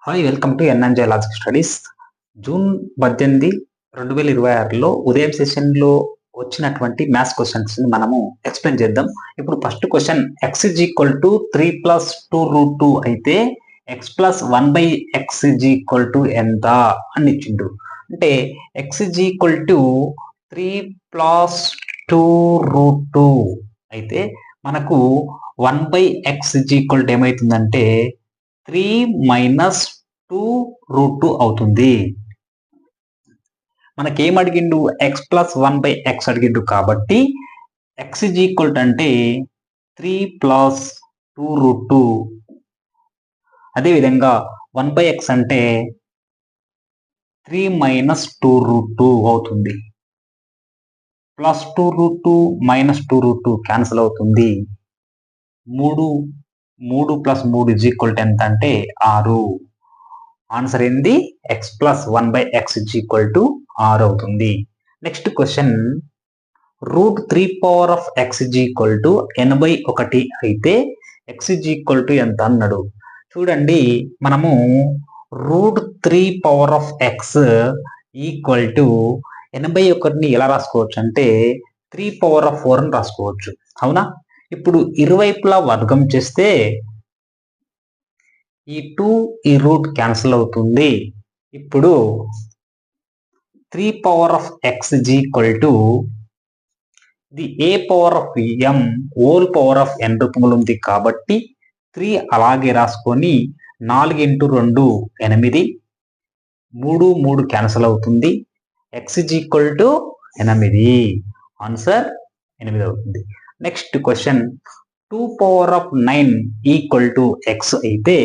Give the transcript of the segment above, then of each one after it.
Hi welcome to NNJ logic studies. June 18, 2026లో ఉదయం సెషన్లో వచ్చినటువంటి మ్యాథ్స్ క్వశ్చన్స్ మనము ఎక్స్ప్లెయిన్ చేద్దాం. ఇప్పుడు first question x is equal to 3 + 2√2 అయితే x plus 1/x is equal to ఎంత అని ఇచ్చిండు. అంటే ఎక్స్ ఈజ్ ఈక్వల్ టు 3 + 2√2 అయితే మనకు 1/x ఈజ్ ఈక్వల్ టు ఏమవుతుందంటే 3 - 2√2 అవుతుంది. మనకేం అడిగిండు, ఎక్స్ ప్లస్ 1/x అడిగిండు కాబట్టి ఎక్స్ ఈజ్ ఈక్వల్ టు అంటే 3 + 2√2. అదేవిధంగా 1/x అంటే 3 - 2√2 అవుతుంది. ప్లస్ 2√2 - 2√2 క్యాన్సిల్ అవుతుంది. 3 + 3 ఈజ్ ఈక్వల్ టు ఎంత అంటే 6. ఆన్సర్ ఏంది, X plus 1/x is equal to 6 అవుతుంది. Next question √3 is equal to 81 అయితే ఎక్స్ ఈజ్ ఈక్వల్ టు ఎంత అన్నాడు. చూడండి, మనము √3 ఈక్వల్ టు 81ని ఎలా రాసుకోవచ్చు అంటే 3/4 అని రాసుకోవచ్చు. అవునా? ఇప్పుడు ఇరువైపులా వర్గం చేస్తే ఈ 2 ఈ రూట్ క్యాన్సిల్ అవుతుంది. ఇప్పుడు 3/x ఈజ్ ఈక్వల్ టు ఇది a/m whole power of n రూపంలో ఉంది కాబట్టి 3 అలాగే రాసుకొని 4 × 2 8, 3 క్యాన్సిల్ అవుతుంది. x is equal to 8. Answer 8 అవుతుంది. Next question 2/9 equal to x అయితే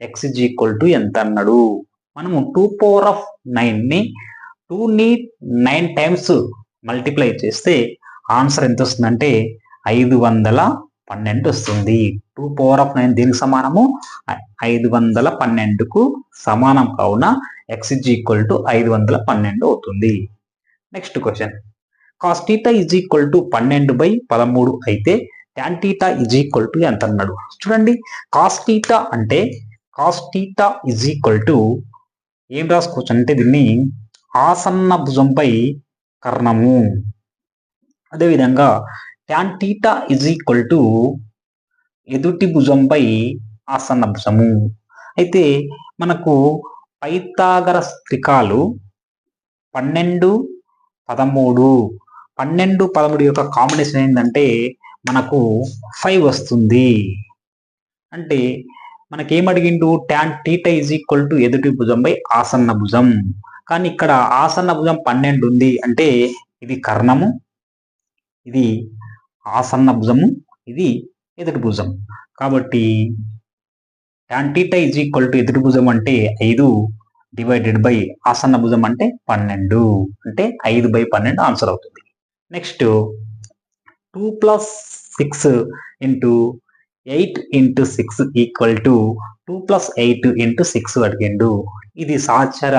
x ఈజ్ ఈక్వల్ టు ఎంత అన్నాడు. మనము 2/9ని 2ని 9 టైమ్స్ మల్టిప్లై చేస్తే ఆన్సర్ ఎంత వస్తుందంటే 512 వస్తుంది. 2/9 దేనికి సమానము, 512కు సమానం కావున x ఈజ్ ఈక్వల్ టు 512 అవుతుంది. Next question cos θ is equal to 12/13 అయితే tan θ ఈజ్ ఈక్వల్ టు ఎంత అన్నాడు. చూడండి, cos θ అంటే cos θ ఈజ్ ఈక్వల్ టు ఏం రాసుకోవచ్చు అంటే దీన్ని ఆసన్న భుజంపై కర్ణము. అదేవిధంగా tan θ ఈజ్ ఈక్వల్ టు ఎదుటి భుజంపై ఆసన్న భుజము. అయితే మనకు పైథాగరస్ త్రికాలు 12, 13 12, 13 యొక్క కాంబినేషన్ ఏంటంటే మనకు 5 వస్తుంది. అంటే మనకేం అడిగిండు, tan θ ఈజ్ ఈక్వల్ టు ఎదుటి భుజంపై ఆసన్న భుజం. కానీ ఇక్కడ ఆసన్న భుజం 12 ఉంది అంటే ఇది కర్ణము, ఇది ఆసన్న భుజము, ఇది ఎదుటి భుజం. కాబట్టి tan θ ఈజ్ ఈక్వల్ టు ఎదుటి భుజం అంటే 5 డివైడెడ్ బై ఆసన్న భుజం అంటే 12 అంటే 5/12 ఆన్సర్ అవుతుంది. నెక్స్ట్ 2 + 6 × 8 × 6 ఈక్వల్ టు 2 + 8 × 6 అడిగిండు. ఇది సహచర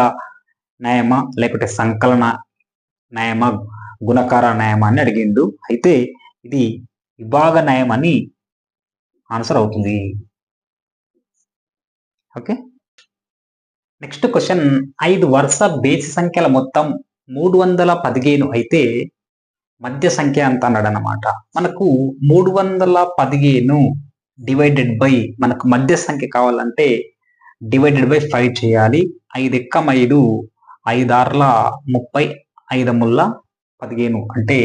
న్యాయమా లేకపోతే సంకలన న్యాయమా గుణకార న్యాయమా అని అడిగిండు. అయితే ఇది విభాగ న్యాయం అని ఆన్సర్ అవుతుంది. ఓకే. నెక్స్ట్ క్వశ్చన్ 5 వరుస బేసి సంఖ్యల మొత్తం 315 అయితే మధ్య సంఖ్య ఎంత అన్నాడు అన్నమాట. మనకు 315 డివైడెడ్ బై మనకు మధ్య సంఖ్య కావాలంటే డివైడెడ్ బై 5 చేయాలి. 5 × 5 5 × 30 5 × 15 అంటే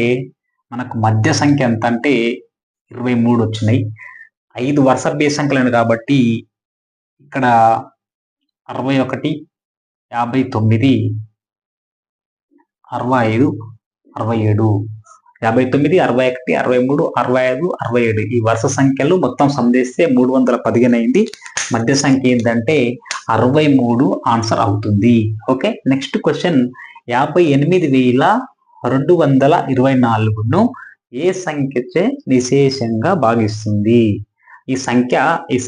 మనకు మధ్య సంఖ్య ఎంత అంటే 23 వచ్చినాయి. 5 వరుస బేసి సంఖ్యలు కాబట్టి ఇక్కడ 61, 59, 65, 67, 59, 61, 63, 65, 67 ఈ వరుస సంఖ్యలు మొత్తం సందేస్తే 315 అయింది. మధ్య సంఖ్య ఏంటంటే 63 ఆన్సర్ అవుతుంది. ఓకే. నెక్స్ట్ క్వశ్చన్ 58,224ను ఏ సంఖ్యచే నిశేషంగా భాగిస్తుంది. ఈ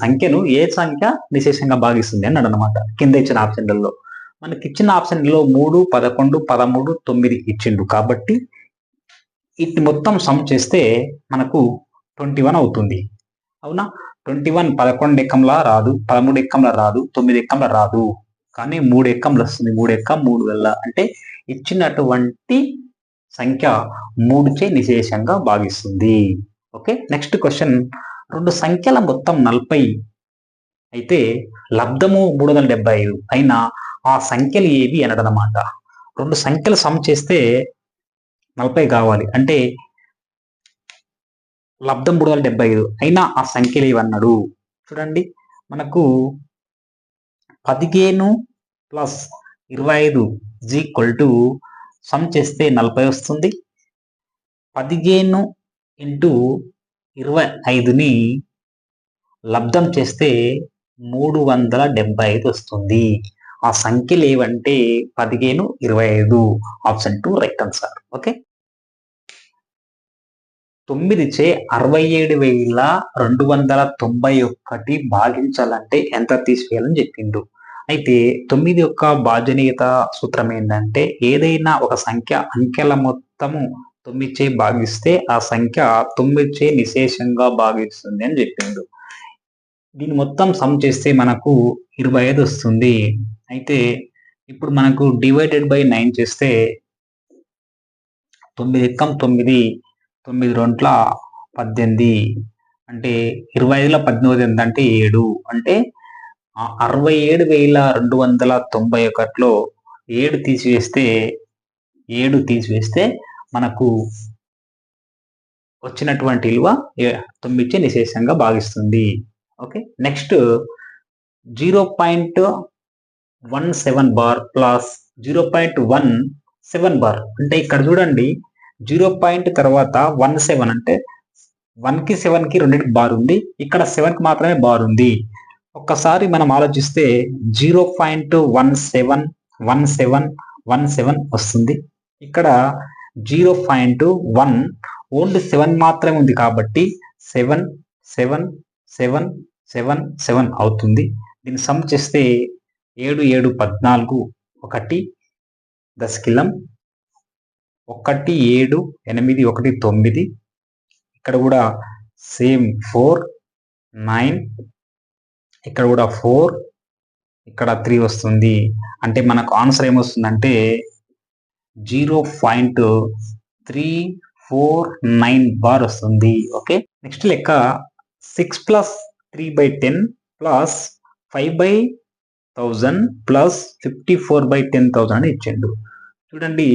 సంఖ్యను ఏ సంఖ్య నిశేషంగా భాగిస్తుంది అన్నాడు అనమాట. కింద ఇచ్చిన ఆప్షన్లలో మనకి ఇచ్చిన ఆప్షన్లో 3, 11, 13, 9 ఇచ్చిండు కాబట్టి వీటిని మొత్తం సమ్ చేస్తే మనకు 21 అవుతుంది. అవునా? 21 11 ఎక్కంలా రాదు, 13 ఎక్కంలా రాదు, 9 ఎక్కంలా రాదు, కానీ 3 ఎక్కంలు వస్తుంది. 3 ఎక్కం 3 వల్ల అంటే ఇచ్చినటువంటి సంఖ్య 3చే నిశేషంగా భాగిస్తుంది. Okay, next question. 2 సంఖ్యల మొత్తం 40 అయితే లబ్ధము 375 అయినా ఆ సంఖ్యలు ఏవి అనడనమాట. 2 సంఖ్యలు సమ్ చేస్తే 40 కావాలి, అంటే లబ్ధం 375 అయినా ఆ సంఖ్యలు ఏవన్నాడు. చూడండి, మనకు 15 ప్లస్ 25 ఈక్వల్ సమ్ చేస్తే 40 వస్తుంది. 15 ఇంటూ 25ని లబ్ధం చేస్తే 375 వస్తుంది. ఆ సంఖ్యలు ఏవంటే 15, 25. Option 2 right answer. ఓకే, 9చే 67,291 భాగించాలంటే ఎంత తీసివేయాలని చెప్పిండు. అయితే 9 యొక్క భాజనీయత సూత్రం ఏంటంటే ఏదైనా ఒక సంఖ్య అంకెల మొత్తము 9చే భాగిస్తే ఆ సంఖ్య 9చే నిశేషంగా భాగిస్తుంది అని చెప్పిండు. దీని మొత్తం సమ్ చేస్తే మనకు 25 వస్తుంది. అయితే ఇప్పుడు మనకు డివైడెడ్ బై 9 చేస్తే 9 ఎక్కం 9, 9 రెంట్ల 18, అంటే 25లో 18 ఎంత అంటే 7, అంటే 67,291లో 7 తీసివేస్తే మనకు వచ్చినటువంటి విలువ 9చే నిశేషంగా భాగిస్తుంది. Okay, next 0.17 bar plus 0.17 bar, అంటే ఇక్కడ చూడండి 0 తర్వాత 17 అంటే 1కి 7కి రెండింటికి బార్ ఉంది, ఇక్కడ 7కి మాత్రమే బార్ ఉంది. ఒక్కసారి మనం ఆలోచిస్తే 0.171717 వస్తుంది. ఇక్కడ 0.1 ఓన్లీ 7 మాత్రమే ఉంది కాబట్టి 77777 అవుతుంది. దీన్ని సమ్ చేస్తే 7 7 14, 1 దశకిలం, 1 7 8 1 9, ఇక్కడ కూడా సేమ్ 4 9, ఇక్కడ కూడా 4, ఇక్కడ 3 వస్తుంది. అంటే మనకు ఆన్సర్ ఏమొస్తుందంటే 0.349 బార్ వస్తుంది. ఓకే, నెక్స్ట్ లెక్క 6 ప్లస్ 3/10 ప్లస్ 5/1000 ప్లస్ 54/10,000 అని ఇచ్చిండు. చూడండి,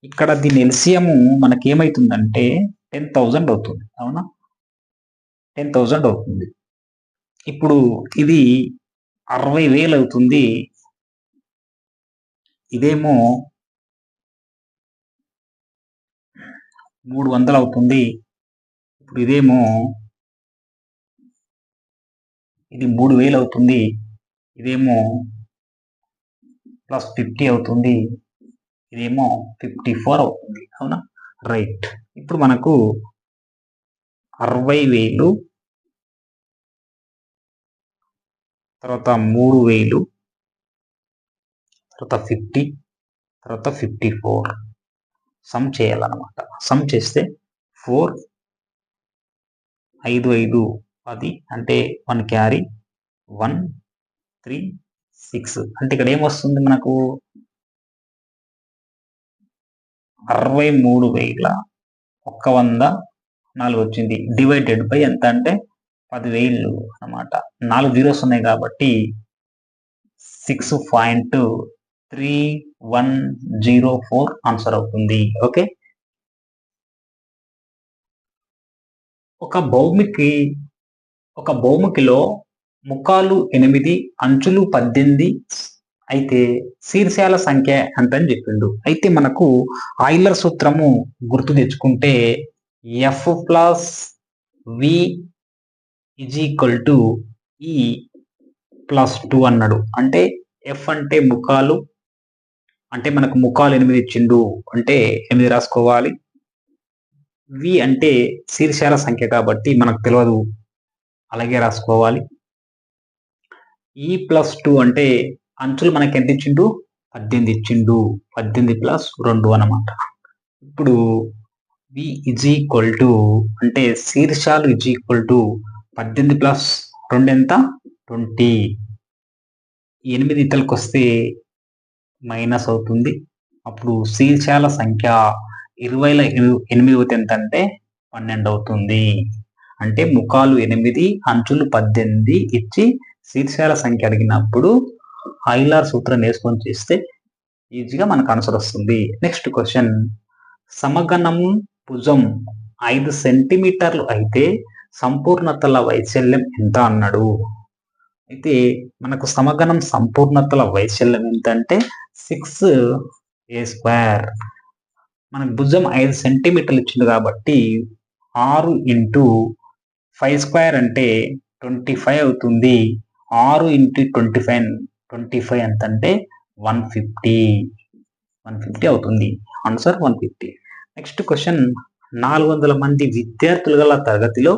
ఇక్కడ దీని ఎల్సిఎం మనకి ఏమైతుందంటే 10,000 అవుతుంది. అవునా, 10,000 అవుతుంది. ఇప్పుడు ఇది 60,000 అవుతుంది, ఇదేమో 300 అవుతుంది. ఇప్పుడు ఇదేమో ఇది 3,000 అవుతుంది, ఇదేమో ప్లస్ 50 అవుతుంది, ఇదేమో 54 అవుతుంది. అవునా, రైట్. ఇప్పుడు మనకు 60,000 తర్వాత 3,000 తర్వాత 50 తర్వాత 54 సమ్ చేయాలన్నమాట. సమ్ చేస్తే 4 5 5 10, అంటే 1 క్యారీ 1 3 6, అంటే ఇక్కడ ఏమొస్తుంది మనకు 63,104 వచ్చింది. డివైడెడ్ బై ఎంత అంటే 10,000 అన్నమాట. 4 జీరోస్ ఉన్నాయి కాబట్టి 6.3104 ఆన్సర్ అవుతుంది. ఓకే, ఒక భౌమికిలో ముఖాలు 8 అంచులు 18 అయితే శీర్షాల సంఖ్య ఎంత అని చెప్పిండు. అయితే మనకు ఆయిలర్ సూత్రము గుర్తు తెచ్చుకుంటే F plus V is equal to E plus 2 అన్నాడు. అంటే F అంటే ముఖాలు, అంటే మనకు ముఖాలు 8 ఇచ్చిండు, అంటే 8 రాసుకోవాలి. V అంటే శీర్షాల సంఖ్య కాబట్టి మనకు తెలియదు, అలాగే రాసుకోవాలి. E ప్లస్ 2 అంటే అంచులు మనకి ఎంత ఇచ్చిండు, 18 ఇచ్చిండు, 18 ప్లస్ 2 అన్నమాట. ఇప్పుడు V ఈజ్ ఈక్వల్ టు అంటే శీర్షాలు ఈజ్ ఈక్వల్ టు 18 ప్లస్ 2 ఎంత 20. 8 ఇతలకు వస్తే మైనస్ అవుతుంది. అప్పుడు శీర్షాల సంఖ్య 20ల 8వ ఎంత అంటే 12 అవుతుంది. అంటే ముఖాలు 8 అంచులు 18 ఇచ్చి శీర్షాల సంఖ్య అడిగినప్పుడు ఆయిలర్ సూత్రం వేసుకొని చేస్తే ఈజీగా మనకు ఆన్సర్ వస్తుంది. నెక్స్ట్ క్వశ్చన్, సమగణం భుజం 5 సెంటీమీటర్లు అయితే సంపూర్ణతల వైశాల్యం ఎంత అన్నాడు. అయితే మనకు సమగణం సంపూర్ణతల వైశాల్యం ఎంత అంటే 6a². మనకు భుజం 5 సెంటీమీటర్లు ఇచ్చింది కాబట్టి 6 × 5² అంటే 25 అవుతుంది. 6 × 25 ఎంత అంటే 150 అవుతుంది. ఆన్సర్ 150. నెక్స్ట్ క్వశ్చన్, 400 మంది విద్యార్థులు గల తరగతిలో